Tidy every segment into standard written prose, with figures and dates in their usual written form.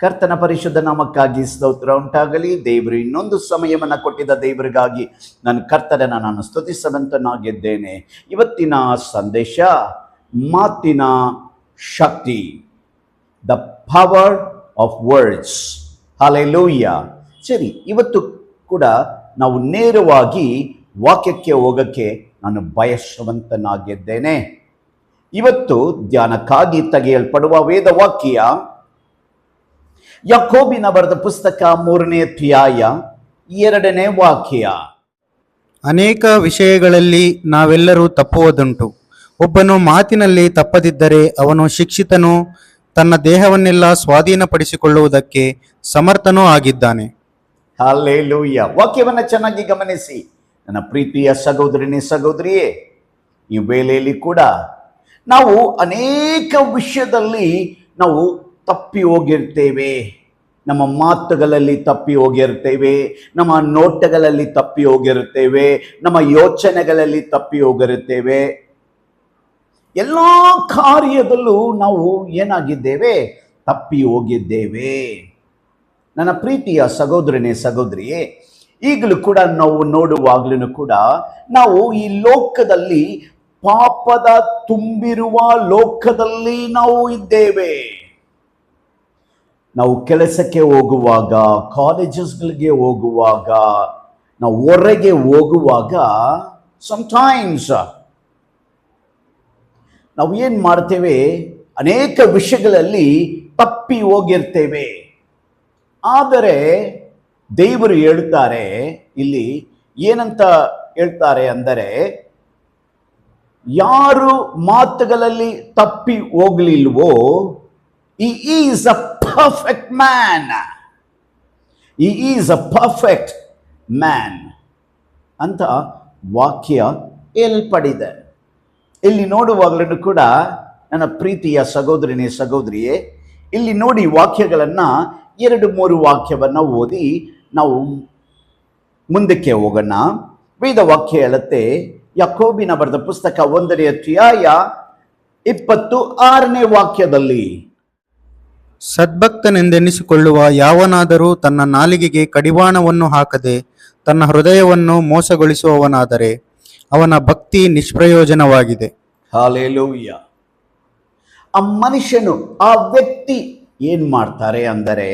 ಕರ್ತನ ಪರಿಶುದ್ಧ ನಾಮಕ್ಕಾಗಿ ಸ್ತೋತ್ರ ಉಂಟಾಗಲಿ. ದೇವರು ಇನ್ನೊಂದು ಸಮಯವನ್ನು ಕೊಟ್ಟಿದ್ದ ದೇವರಿಗಾಗಿ ನನ್ನ ಕರ್ತನನ್ನು ನಾನು ಸ್ತುತಿಸುವಂತನಾಗಿದ್ದೇನೆ. ಇವತ್ತಿನ ಸಂದೇಶ ಮಾತಿನ ಶಕ್ತಿ, the power of words. Hallelujah. ಸರಿ, ಇವತ್ತು ಕೂಡ ನಾವು ನೇರವಾಗಿ ವಾಕ್ಯಕ್ಕೆ ಹೋಗಕ್ಕೆ ನಾನು ಬಯಸುವಂತನಾಗಿದ್ದೇನೆ. ಇವತ್ತು ಧ್ಯಾನಕ್ಕಾಗಿ ತೆಗೆಯಲ್ಪಡುವ ವೇದ ವಾಕ್ಯ ಯಾಕೋಬಿನ ಬರೆದ ಪುಸ್ತಕ 3ನೇ ಅಧ್ಯಾಯ 2ನೇ ವಾಕ್ಯ. ಅನೇಕ ವಿಷಯಗಳಲ್ಲಿ ನಾವೆಲ್ಲರೂ ತಪ್ಪುವುದುಂಟು. ಒಬ್ಬನು ಮಾತಿನಲ್ಲಿ ತಪ್ಪದಿದ್ದರೆ ಅವನು ಶಿಕ್ಷಿತನೂ ತನ್ನ ದೇಹವನ್ನೆಲ್ಲ ಸ್ವಾಧೀನಪಡಿಸಿಕೊಳ್ಳುವುದಕ್ಕೆ ಸಮರ್ಥನೂ ಆಗಿದ್ದಾನೆ. ಹಲ್ಲೆಲೂಯಾ. ವಾಕ್ಯವನ್ನ ಚೆನ್ನಾಗಿ ಗಮನಿಸಿ ನನ್ನ ಪ್ರೀತಿಯ ಸಹೋದರಿಯೇ. ಈ ವೇಳೆಯಲ್ಲಿ ಕೂಡ ನಾವು ಅನೇಕ ವಿಷಯದಲ್ಲಿ ನಾವು ತಪ್ಪಿ ಹೋಗಿರ್ತೇವೆ. ನಮ್ಮ ಮಾತುಗಳಲ್ಲಿ ತಪ್ಪಿ ಹೋಗಿರ್ತೇವೆ, ನಮ್ಮ ನೋಟಗಳಲ್ಲಿ ತಪ್ಪಿ ಹೋಗಿರುತ್ತೇವೆ, ನಮ್ಮ ಯೋಚನೆಗಳಲ್ಲಿ ತಪ್ಪಿ ಹೋಗಿರುತ್ತೇವೆ. ಎಲ್ಲ ಕಾರ್ಯದಲ್ಲೂ ನಾವು ಏನಾಗಿದ್ದೇವೆ? ತಪ್ಪಿ ಹೋಗಿದ್ದೇವೆ. ನನ್ನ ಪ್ರೀತಿಯ ಸಹೋದರಿಯೇ, ಈಗಲೂ ಕೂಡ ನಾವು ನೋಡುವಾಗ್ಲೂ ಕೂಡ ನಾವು ಈ ಲೋಕದಲ್ಲಿ, ಪಾಪದ ತುಂಬಿರುವ ಲೋಕದಲ್ಲಿ ನಾವು ಇದ್ದೇವೆ. ನಾವು ಕೆಲಸಕ್ಕೆ ಹೋಗುವಾಗ, ಕಾಲೇಜಸ್ಗಳಿಗೆ ಹೋಗುವಾಗ, ನಾವು ಹೊರಗೆ ಹೋಗುವಾಗ ಸಮಟೈಮ್ಸ್ ನಾವು ಏನು ಮಾಡ್ತೇವೆ? ಅನೇಕ ವಿಷಯಗಳಲ್ಲಿ ತಪ್ಪಿ ಹೋಗಿರ್ತೇವೆ. ಆದರೆ ದೇವರು ಹೇಳ್ತಾರೆ, ಇಲ್ಲಿ ಏನಂತ ಹೇಳ್ತಾರೆ ಅಂದರೆ, ಯಾರು ಮಾತುಗಳಲ್ಲಿ ತಪ್ಪಿ ಹೋಗಲಿಲ್ವೋ he is a perfect man. He is a perfect man ಅಂತ ವಾಕ್ಯ ಹೇಳ್ಪಡಿದೆ. ಇಲ್ಲಿ ನೋಡುವಾಗಲೂ ಕೂಡ ನನ್ನ ಪ್ರೀತಿಯ ಸಹೋದರಿಯೇ, ಇಲ್ಲಿ ನೋಡಿ ವಾಕ್ಯಗಳನ್ನು 2-3 ವಾಕ್ಯವನ್ನು ಓದಿ ನಾವು ಮುಂದಕ್ಕೆ ಹೋಗೋಣ. ವೇದ ವಾಕ್ಯ ಹೇಳುತ್ತೆ, ಯಾಕೋಬಿನ ಬರೆದ ಪುಸ್ತಕ 1ನೇ ಅಧ್ಯಾಯ 26ನೇ ವಾಕ್ಯದಲ್ಲಿ, ಸದ್ಭಕ್ತನೆಂದೆನಿಸಿಕೊಳ್ಳುವ ಯಾವನಾದರೂ ತನ್ನ ನಾಲಿಗೆಗೆ ಕಡಿವಾಣವನ್ನು ಹಾಕದೆ ತನ್ನ ಹೃದಯವನ್ನು ಮೋಸಗೊಳಿಸುವವನಾದರೆ ಅವನ ಭಕ್ತಿ ನಿಷ್ಪ್ರಯೋಜನವಾಗಿದೆ. ಹಲ್ಲೆಲೂಯಾ. ಆ ಮನುಷ್ಯನು, ಆ ವ್ಯಕ್ತಿ ಏನ್ ಮಾಡ್ತಾರೆ ಅಂದರೆ,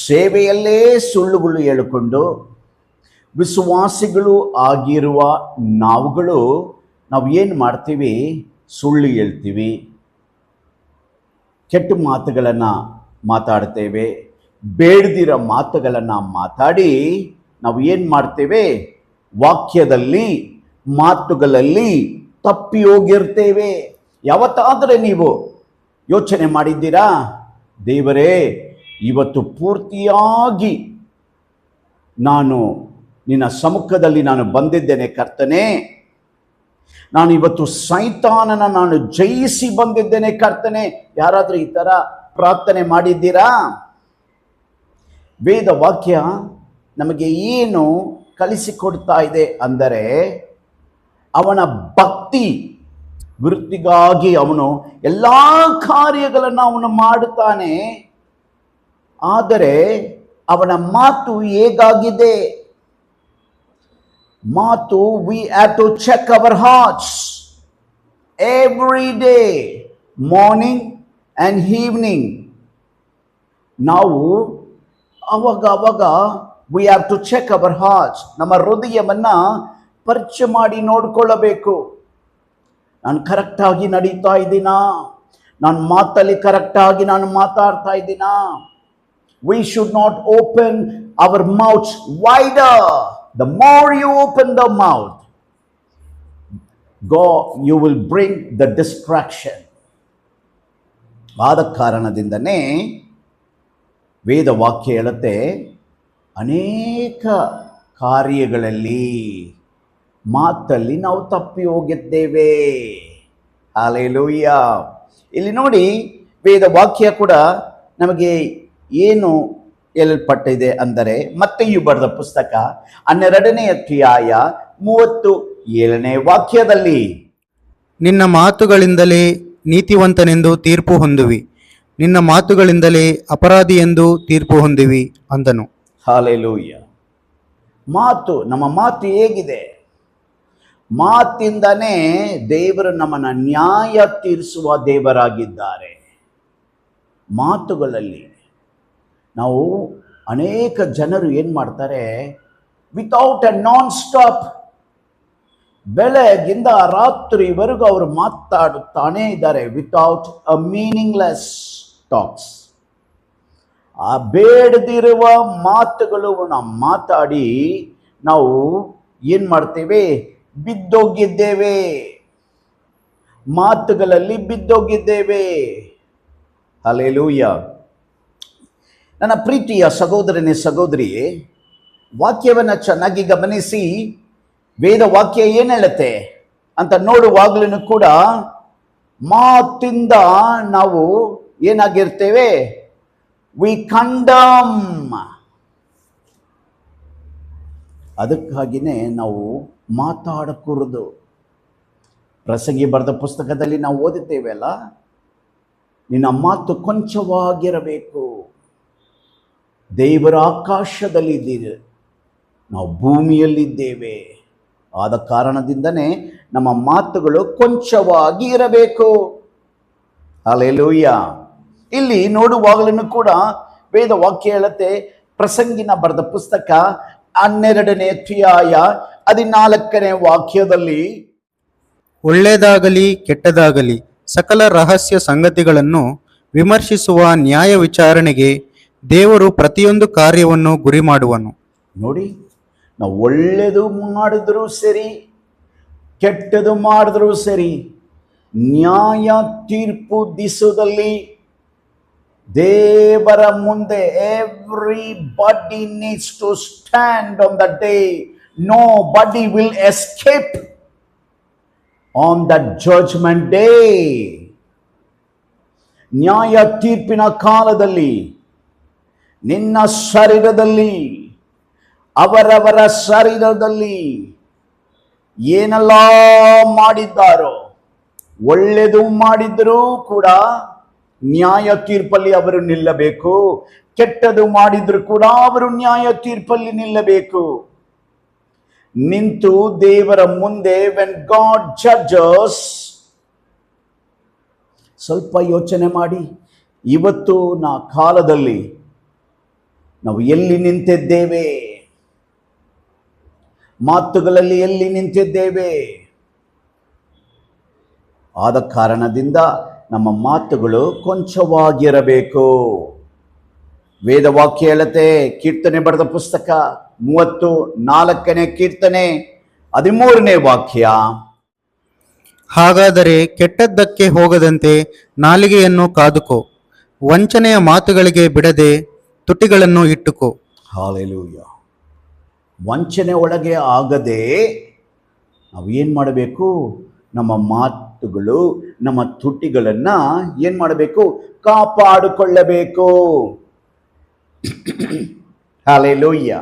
ಸೇವೆಯಲ್ಲೇ ಸುಳ್ಳುಗಳು ಹೇಳಿಕೊಂಡು ವಿಶ್ವಾಸಿಗಳು ಆಗಿರುವ ನಾವು ಏನು ಮಾಡ್ತೀವಿ? ಸುಳ್ಳು ಹೇಳ್ತೀವಿ, ಕೆಟ್ಟ ಮಾತುಗಳನ್ನು ಮಾತಾಡ್ತೇವೆ, ಬೇಡದಿರೋ ಮಾತುಗಳನ್ನು ಮಾತಾಡಿ ನಾವು ಏನು ಮಾಡ್ತೇವೆ? ವಾಕ್ಯದಲ್ಲಿ, ಮಾತುಗಳಲ್ಲಿ ತಪ್ಪಿ ಹೋಗಿರ್ತೇವೆ. ಯಾವತ್ತಾದರೆ ನೀವು ಯೋಚನೆ ಮಾಡಿದ್ದೀರಾ? ದೇವರೇ, ಇವತ್ತು ಪೂರ್ತಿಯಾಗಿ ನಾನು ನಿನ್ನ ಸಮ್ಮುಖದಲ್ಲಿ ನಾನು ಬಂದಿದ್ದೇನೆ ಕರ್ತನೇ, ನಾನು ಇವತ್ತು ಸೈತಾನನ ನಾನು ಜಯಿಸಿ ಬಂದಿದ್ದೇನೆ ಕರ್ತನೆ. ಯಾರಾದರೂ ಈ ಥರ ಪ್ರಾರ್ಥನೆ ಮಾಡಿದ್ದೀರಾ? ವೇದ ವಾಕ್ಯ ನಮಗೆ ಏನು ಕಲಿಸಿಕೊಡ್ತಾ ಇದೆ ಅಂದರೆ, ಅವನ ಭಕ್ತಿ ವೃತ್ತಿಗಾಗಿ ಅವನು ಎಲ್ಲ ಕಾರ್ಯಗಳನ್ನು ಅವನು ಮಾಡುತ್ತಾನೆ. ಆದರೆ ಅವನ ಮಾತು ಹೇಗಾಗಿದೆ? ಮಾತು, we have to check our hearts every day, morning and evening. ನಾವು ಅವಾಗ we have to check our hearts. ನಮ್ಮ ಹೃದಯವನ್ನ ಪರೀಕ್ಷೆ ಮಾಡಿ ನೋಡ್ಕೊಳ್ಳಬೇಕು. ನಾನು ಕರೆಕ್ಟಾಗಿ ನಡೀತಾ ಇದ್ದೀನಾ? ನಾನು ಮಾತಲ್ಲಿ ಕರೆಕ್ಟಾಗಿ ನಾನು ಮಾತಾಡ್ತಾ ಇದ್ದೀನಾ? We should not open our mouths wider. The more you open the mouth, you will bring the distraction. ಆದ ಕಾರಣದಿಂದನೇ ವೇದ ವಾಕ್ಯ ಹೇಳುತ್ತೆ, ಅನೇಕ ಕಾರ್ಯಗಳಲ್ಲಿ, ಮಾತಲ್ಲಿ ನಾವು ತಪ್ಪಿ ಹೋಗಿದ್ದೇವೆ. ಹಲ್ಲೆಲೂಯಾ. ಇಲ್ಲಿ ನೋಡಿ, ವೇದ ವಾಕ್ಯ ಕೂಡ ನಮಗೆ ಏನು ಹೇಳಲ್ಪಟ್ಟಿದೆ ಅಂದರೆ, ಮತ್ತೆಯು ಬರೆದ ಪುಸ್ತಕ 12ನೇ ಅಧ್ಯಾಯ 37ನೇ ವಾಕ್ಯದಲ್ಲಿ, ನಿನ್ನ ಮಾತುಗಳಿಂದಲೇ ನೀತಿವಂತನೆಂದು ತೀರ್ಪು ಹೊಂದುವಿ, ನಿನ್ನ ಮಾತುಗಳಿಂದಲೇ ಅಪರಾಧಿ ಎಂದು ತೀರ್ಪು ಹೊಂದಿವಿ ಅಂದನು. ಹಾಲೆಲೂಯ. ಮಾತು, ನಮ್ಮ ಮಾತು ಹೇಗಿದೆ? ಮಾತಿಂದನೇ ದೇವರು ನಮ್ಮನ್ನು ನ್ಯಾಯ ತೀರಿಸುವ ದೇವರಾಗಿದ್ದಾರೆ. ಮಾತುಗಳಲ್ಲಿ ನಾವು ಅನೇಕ ಜನರು ಏನು ಮಾಡ್ತಾರೆ, ವಿತೌಟ್ ಎ ನಾನ್ ಸ್ಟಾಪ್ ಬೆಳಗಿಂದ ರಾತ್ರಿವರೆಗೂ ಅವರು ಮಾತಾಡುತ್ತಾನೇ ಇದ್ದಾರೆ, ವಿತೌಟ್ ಅ ಮೀನಿಂಗ್ಲೆಸ್ ಟಾಕ್ಸ್. ಆ ಬೇಡದಿರುವ ಮಾತುಗಳು ನಾವು ಮಾತಾಡಿ ನಾವು ಏನು ಮಾಡ್ತೇವೆ, ಬಿದ್ದೋಗಿದ್ದೇವೆ, ಮಾತುಗಳಲ್ಲಿ ಬಿದ್ದೋಗಿದ್ದೇವೆ. ಹಲ್ಲೆಲೂಯ. ನನ್ನ ಪ್ರೀತಿಯ ಸಹೋದರನೇ ಸಹೋದರಿಯೇ, ವಾಕ್ಯವನ್ನು ಚೆನ್ನಾಗಿ ಗಮನಿಸಿ. ವೇದ ವಾಕ್ಯ ಏನು ಹೇಳುತ್ತೆ ಅಂತ ನೋಡುವಾಗ್ಲೂ ಕೂಡ ಮಾತಿಂದ ನಾವು ಏನಾಗಿರ್ತೇವೆ, ವಿ ಕಂಡಮ್. ಅದಕ್ಕಾಗಿಯೇ ನಾವು ಮಾತಾಡಕೂಡದು. ಪ್ರಸಂಗಿ ಬರೆದ ಪುಸ್ತಕದಲ್ಲಿ ನಾವು ಓದುತ್ತೇವೆ ಅಲ್ಲ, ನಿನ್ನ ಮಾತು ಕೊಂಚವಾಗಿರಬೇಕು. ದೇವರ ಆಕಾಶದಲ್ಲಿದ್ದೀರಿ, ನಾವು ಭೂಮಿಯಲ್ಲಿದ್ದೇವೆ. ಆದ ಕಾರಣದಿಂದನೇ ನಮ್ಮ ಮಾತುಗಳು ಕೊಂಚವಾಗಿ ಇರಬೇಕು. ಹಲ್ಲೆಲೂಯ. ಇಲ್ಲಿ ನೋಡುವಾಗಲೂ ಕೂಡ ವೇದ ವಾಕ್ಯ ಹೇಳುತ್ತೆ, ಪ್ರಸಂಗಿನ ಬರೆದ ಪುಸ್ತಕ 12ನೇ ಅಧ್ಯಾಯ 14ನೇ ವಾಕ್ಯದಲ್ಲಿ, ಒಳ್ಳೆಯದಾಗಲಿ ಕೆಟ್ಟದಾಗಲಿ ಸಕಲ ರಹಸ್ಯ ಸಂಗತಿಗಳನ್ನು ವಿಮರ್ಶಿಸುವ ನ್ಯಾಯ ವಿಚಾರಣೆಗೆ ದೇವರು ಪ್ರತಿಯೊಂದು ಕಾರ್ಯವನ್ನು ಗುರಿ ಮಾಡುವನು. ನೋಡಿ, ನಾವು ಒಳ್ಳೆಯದು ಮಾಡಿದ್ರೂ ಸರಿ, ಕೆಟ್ಟದು ಮಾಡಿದ್ರೂ ಸರಿ, ನ್ಯಾಯ ತೀರ್ಪು ದಿಸದಲ್ಲಿ ದೇವರ ಮುಂದೆ everybody needs to stand on the day. Nobody will escape on the judgment day. ನ್ಯಾಯ ತೀರ್ಪಿನ ಕಾಲದಲ್ಲಿ ನಿನ್ನ ಶರೀರದಲ್ಲಿ, ಅವರವರ ಶರೀರದಲ್ಲಿ ಏನೆಲ್ಲ ಮಾಡಿದ್ದಾರೋ, ಒಳ್ಳೆಯದು ಮಾಡಿದ್ರೂ ಕೂಡ ನ್ಯಾಯ ತೀರ್ಪಲ್ಲಿ ಅವರು ನಿಲ್ಲಬೇಕು, ಕೆಟ್ಟದು ಮಾಡಿದ್ರು ಕೂಡ ಅವರು ನ್ಯಾಯ ತೀರ್ಪಲ್ಲಿ ನಿಲ್ಲಬೇಕು. ನಿಂತು ದೇವರ ಮುಂದೆ ವೆನ್ ಗಾಡ್ ಜಡ್ಜಸ್, ಸ್ವಲ್ಪ ಯೋಚನೆ ಮಾಡಿ, ಇವತ್ತು ಕಾಲದಲ್ಲಿ ನಾವು ಎಲ್ಲಿ ನಿಂತಿದ್ದೇವೆ, ಮಾತುಗಳಲ್ಲಿ ಎಲ್ಲಿ ನಿಂತಿದ್ದೇವೆ? ಆದ ಕಾರಣದಿಂದ ನಮ್ಮ ಮಾತುಗಳು ಕೊಂಚವಾಗಿರಬೇಕು. ವೇದವಾಕ್ಯ ಹೇಳುತ್ತೆ, ಕೀರ್ತನೆ ಬರೆದ ಪುಸ್ತಕ 34ನೇ ಕೀರ್ತನೆ 13ನೇ ವಾಕ್ಯ, ಹಾಗಾದರೆ ಕೆಟ್ಟದ್ದಕ್ಕೆ ಹೋಗದಂತೆ ನಾಲಿಗೆಯನ್ನು ಕಾದುಕೋ, ವಂಚನೆಯ ಮಾತುಗಳಿಗೆ ಬಿಡದೆ ತುಟಿಗಳನ್ನು ಇಟ್ಟುಕೋ. ಹಾಲೆಲೂಯ. ವಂಚನೆ ಒಳಗೆ ಆಗದೆ ನಾವು ಏನು ಮಾಡಬೇಕು? ನಮ್ಮ ಮಾತುಗಳು, ನಮ್ಮ ತುಟಿಗಳನ್ನು ಏನು ಮಾಡಬೇಕು? ಕಾಪಾಡಿಕೊಳ್ಳಬೇಕು. ಹಾಲೆಲೂಯ.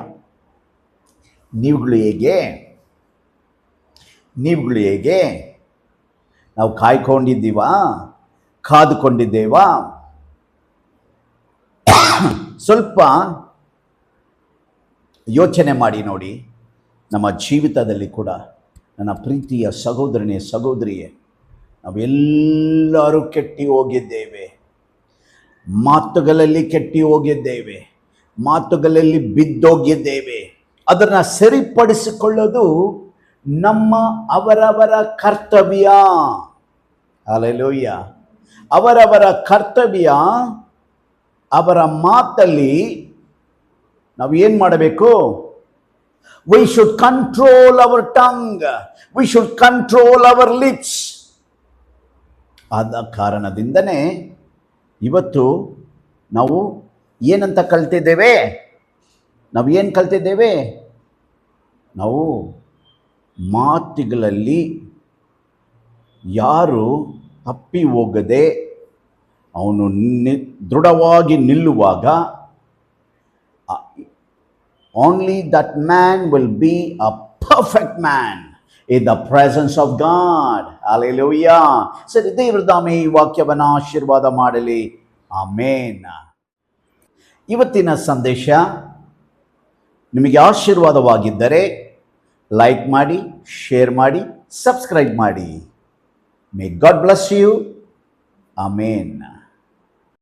ನೀವುಗಳು ಹೇಗೆ ನಾವು ಕಾಯ್ಕೊಂಡಿದ್ದೀವಾ? ಕಾದುಕೊಂಡಿದ್ದೇವಾ? ಸ್ವಲ್ಪ ಯೋಚನೆ ಮಾಡಿ ನೋಡಿ. ನಮ್ಮ ಜೀವಿತದಲ್ಲಿ ಕೂಡ, ನನ್ನ ಪ್ರೀತಿಯ ಸಹೋದರನೇ ಸಹೋದರಿಯೇ, ನಾವೆಲ್ಲರೂ ಕೆಟ್ಟಿ ಹೋಗಿದ್ದೇವೆ. ಮಾತುಗಳಲ್ಲಿ ಕೆಟ್ಟಿ ಹೋಗಿದ್ದೇವೆ, ಮಾತುಗಳಲ್ಲಿ ಬಿದ್ದೋಗಿದ್ದೇವೆ. ಅದನ್ನು ಸರಿಪಡಿಸಿಕೊಳ್ಳೋದು ನಮ್ಮ ಅವರವರ ಕರ್ತವ್ಯ. ಹಲ್ಲೆಲೂಯ. ಅವರವರ ಕರ್ತವ್ಯ. ಅವರ ಮಾತಲ್ಲಿ ನಾವು ಏನು ಮಾಡಬೇಕು? We should control hour tongue, we should control hour lips. ಆದ ಕಾರಣದಿಂದನೇ ಇವತ್ತು ನಾವು ಏನಂತ ಕಲ್ತಿದ್ದೇವೆ? ನಾವು ಏನು ಕಲ್ತಿದ್ದೇವೆ? ನಾವು ಮಾತುಗಳಲ್ಲಿ ಯಾರು ತಪ್ಪಿ ಹೋಗದೆ ಅವನು ದೃಢವಾಗಿ ನಿಲ್ಲುವಾಗ, only that man will be a perfect man in the presence of God. Hallelujah. ಸರಿ, ದೇವರ ದಾಮೆ ಈ ವಾಕ್ಯವನ್ನು ಆಶೀರ್ವಾದ ಮಾಡಲಿ. ಆಮೇನ್. ಇವತ್ತಿನ ಸಂದೇಶ ನಿಮಗೆ ಆಶೀರ್ವಾದವಾಗಿದ್ದರೆ ಲೈಕ್ ಮಾಡಿ, ಶೇರ್ ಮಾಡಿ, ಸಬ್ಸ್ಕ್ರೈಬ್ ಮಾಡಿ. May God bless you. Amen.